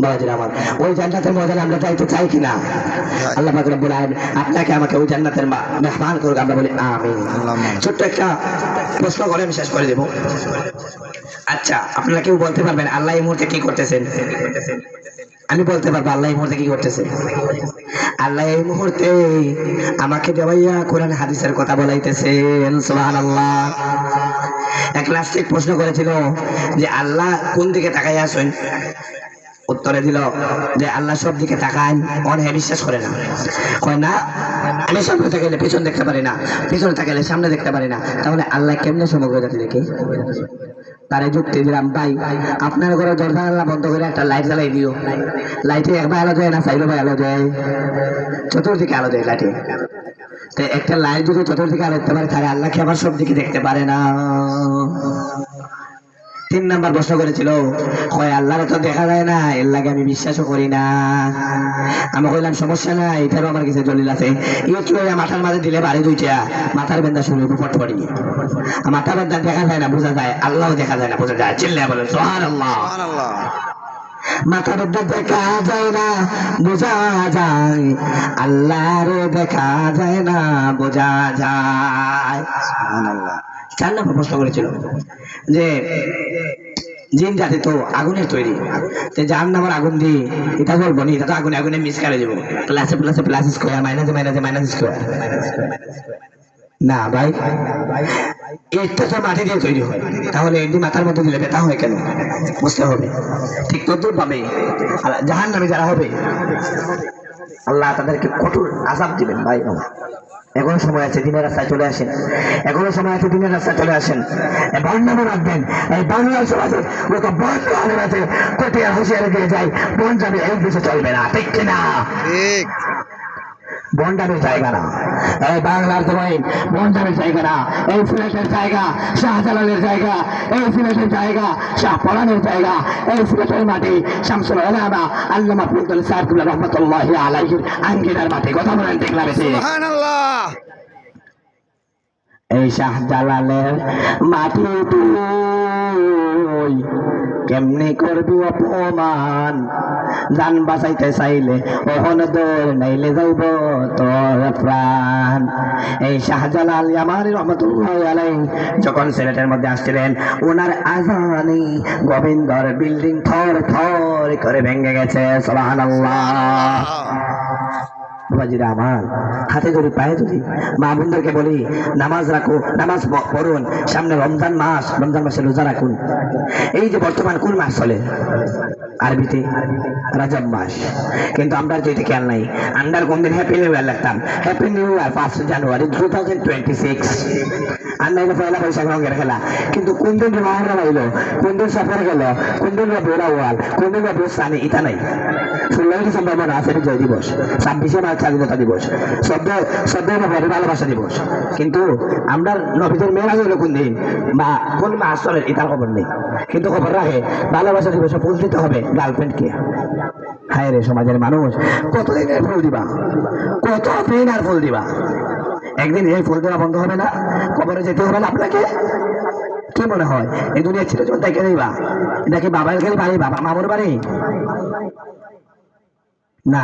বাবাজিরা আমার, ওই জান্নাতের মধ্যে আমরা যাইতে চাই কিনা? আল্লাহ পাক রব্বুল আলামিন আপনাকে আমাকে ওই জান্নাতের মেহমান করুক, আমরা বলি আমিন। ছোট্ট একটা প্রশ্ন করে আমি শেষ করে দেব। আচ্ছা, আপনারা কেউ বলতে পারবেন আল্লাহ এই মুহূর্তে কি করতেছেন? আমি বলতে পারবো আল্লাহ এই মুহূর্তে কি করতেছে। আল্লাহ এই মুহূর্তে আমাকে দেওয়াইয়া কোরআন হাদিসের কথা বলাইতেছেন। সুবহানাল্লাহ। এক লাস্টিক প্রশ্ন করেছিল যে আল্লাহ কোন দিকে তাকাইয়া আছেন? উত্তরে দিল যে আল্লাহ সব দিকে তাকান, অনেকে বিশ্বাস করে না, কয় না আমি সামনে তাকাইলে পিছন দেখতে পারি না, পিছনে তাকাইলে সামনে দেখতে পারি না, তাহলে আল্লাহ কেমনে সমগ্র জাতি দেখে? তারে যুক্তি দিলাম, ভাই আপনার ঘরে দরজা আল্লাহ বন্ধ করে একটা লাইট জ্বালাই দিও, লাইটে একবার আলো দেয় না, চাইলে ভাই আলো দেয়, চতুর্দিকে আলো দেয় লাইটে। তো একটা লাইট যদি চতুর্দিকে আলো দেখতে পারে তাহলে আল্লাহকে আবার সব দিকে দেখতে পারে না। 3 নাম্বার প্রশ্ন করেছিল, কয় আল্লাহরে তো দেখা যায় না, এর লাগে আমি বিশ্বাসও করি না। আমি কইলাম সমস্যা নাই, এটারও আমার কাছে দলিল আছে। ইউটিউবে মাথার মাঝে দিলে বাড়ি দুইটা মাথার বেন্দা শুরু ফট পড়ি, মাথা বেন্দা দেখা যায় না বোঝা যায়, আল্লাহও দেখা যায় না বোঝা যায়। চিল্লায়া বলেন সুবহানাল্লাহ। মাথা বেন্দা দেখা যায় না বোঝা যায়, আল্লাহরে দেখা যায় না বোঝা যায়। সুবহানাল্লাহ। 4 নম্বর প্রশ্ন করেছিল যে জিন জাতি তো আগুনের তৈরি, জাহান্নামের আগুন দিয়ে এটা বলবো নি, এটা তো আগুনে আগুনে মিস করে যাবো, প্লাসে প্লাসে প্লাস স্কোয়ার, মাইনাসে মাইনাসে মাইনাস স্কোয়ার। না ভাই, এটা তো মাটি দিয়ে তৈরি হয়, তাহলে এটি মাথার মধ্যে দিলে ব্যথা হয় কেন? বুঝতে হবে। ঠিক তদ্রুপ ভাবে জাহান্নামে যারা হবে আল্লাহ তাদেরকে কঠোর আযাব দিবেন। ভাই এখনো সময় আছে, দিনের রাস্তায় চলে আসেন, এখনো সময় আছে, দিনের রাস্তায় চলে আসেন। বাংলা রাখবেন, এই বাংলার সমাজে যত বন্ধ আলেম আছে কটিয়া হুঁশিয়ারি দিয়ে যায়, বন যাবে এই দেশে চলবে না, ঠিক কিনা? ঠিক। বন্ডামের জায়গা না এই বাংলার জমিন, বন্ডামের জায়গা না, এই সিলেটের জায়গা শাহজালালের জায়গা, এই সিলেটের জায়গা শাহপরানের জায়গা, এই সিলেটের মাটি শামসুল উলামা আল্লামা ফজলুল সাহেব রাহমাতুল্লাহি আলাইহির আঙ্গিনার মাটি। কথা বলেন ঠিক না বেশি? সুবহানাল্লাহ। এই শাহজালালের মাটি তুই কেমনে করবি অপমান, জান বাঁচাইতে চাইলে ওহন দৌড় নাইলে যাইব তোর প্রাণ। এই শাহজালাল ইয়ামানী রহমাতুল্লাহি আলাইহি যখন সিলেটের মধ্যে আসছিলেন, ওনার আজানে গোবিন্দর বিল্ডিং থর থর করে ভেঙে গেছে। সুবহানাল্লাহ। বাবাজিরা আমার, হাতে ধরি পায়ে ধরি মা বোনদেরকে বলি নামাজ রাখো, নামাজ পড়ুন, সামনে রমজান মাস, রমজান মাসে রোজা রাখুন। এই যে বর্তমান কোন মাস চলে? আরবিতে রজব মাস, কিন্তু আমরা যেটা খেয়াল নাই, আন্ডার কোন দিন হ্যাপি নিউ ইয়ার লিখতাম, হ্যাপি নিউ ইয়ার 1 জানুয়ারি 2026, আর নাই পয়লা বৈশাখ রঙের খেলা। কিন্তু কোন দিন মহরম আইলো, কোন দিন সফর গেল, কোন দিন রবিউল আউয়াল, কোন দিন রবিউল সানি, এটা নাই। 16 ডিসেম্বর মনে আছে বিজয় দিবস, 26শে মার্চ স্বাধীনতা দিবস, 14 নভেম্বর ভালোবাসা দিবস। কিন্তু আমরা নবীদের মেয়েরাজ হলো কোন দিন বা কোন মাস চলে এটার খবর নেই, কিন্তু খবর রাখে ভালোবাসা দিবসে ফুল দিতে হবে গার্লফ্রেন্ডকে। হায় রে সমাজের মানুষ, কতদিন আর ফুল দিবা, কতদিন আর ফুল দিবা? একদিন এই ফুল দেওয়া বন্ধ হবে না? কবরে যেতে হবে না আপনাকে? কি মনে হয় এই দুনিয়া ছেড়ে চলতে কে দিবা? এটা কি বাবার বাড়ি, বাবা মামুর বাড়ি? না,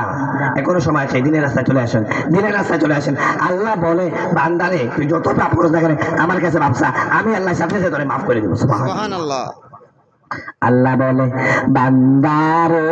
এখনো সময় আছে, দিনের রাস্তায় চলে আসেন, দিনের রাস্তায় চলে আসেন। আল্লাহ বলে বান্দারে তুই যত পাপ করছ না কেন আমার কাছে ভাবছা, আমি আল্লাহ সাথে সাথে তোরে মাফ করে দেবো। সুবহানাল্লাহ। আল্লাহ বলে বান্দারে